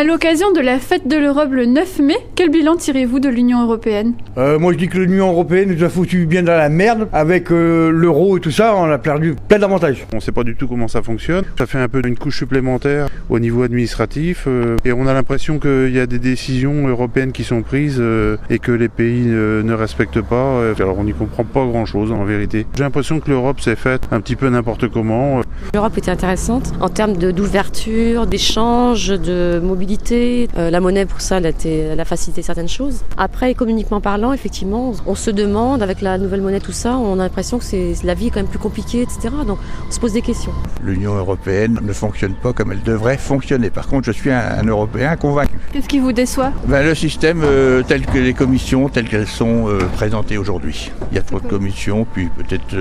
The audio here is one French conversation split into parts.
À l'occasion de la fête de l'Europe le 9 mai, quel bilan tirez-vous de l'Union européenne ? Moi je dis que l'Union européenne nous a foutu bien dans la merde avec l'euro et tout ça, on a perdu plein d'avantages. On ne sait pas du tout comment ça fonctionne, ça fait un peu une couche supplémentaire au niveau administratif et on a l'impression qu'il y a des décisions européennes qui sont prises et que les pays ne respectent pas, alors on n'y comprend pas grand chose en vérité. J'ai l'impression que l'Europe s'est faite un petit peu n'importe comment. L'Europe était intéressante en termes d'ouverture, d'échange, de mobilité. La monnaie pour ça, elle a facilité certaines choses. Après, économiquement parlant, effectivement, on se demande avec la nouvelle monnaie, tout ça, on a l'impression que la vie est quand même plus compliquée, etc. Donc on se pose des questions. L'Union européenne ne fonctionne pas comme elle devrait fonctionner. Par contre, je suis un Européen convaincu. Qu'est-ce qui vous déçoit ? Le système tel que les commissions, telles qu'elles sont présentées aujourd'hui. Il y a trop de commissions, puis peut-être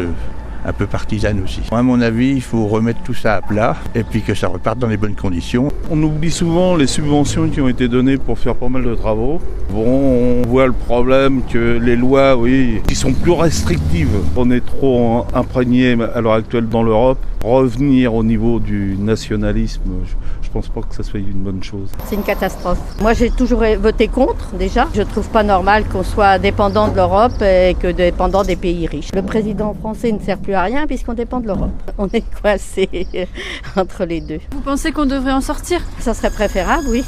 un peu partisane aussi. À mon avis, il faut remettre tout ça à plat et puis que ça reparte dans les bonnes conditions. On oublie souvent les subventions qui ont été données pour faire pas mal de travaux. Bon, on voit le problème que les lois, oui, qui sont plus restrictives. On est trop imprégné à l'heure actuelle dans l'Europe. Revenir au niveau du nationalisme, je pense pas que ça soit une bonne chose. C'est une catastrophe. Moi, j'ai toujours voté contre, déjà. Je trouve pas normal qu'on soit dépendant de l'Europe et que dépendant des pays riches. Le président français ne sert plus à rien puisqu'on dépend de l'Europe. On est coincé entre les deux. Vous pensez qu'on devrait en sortir ? Ça serait préférable, oui.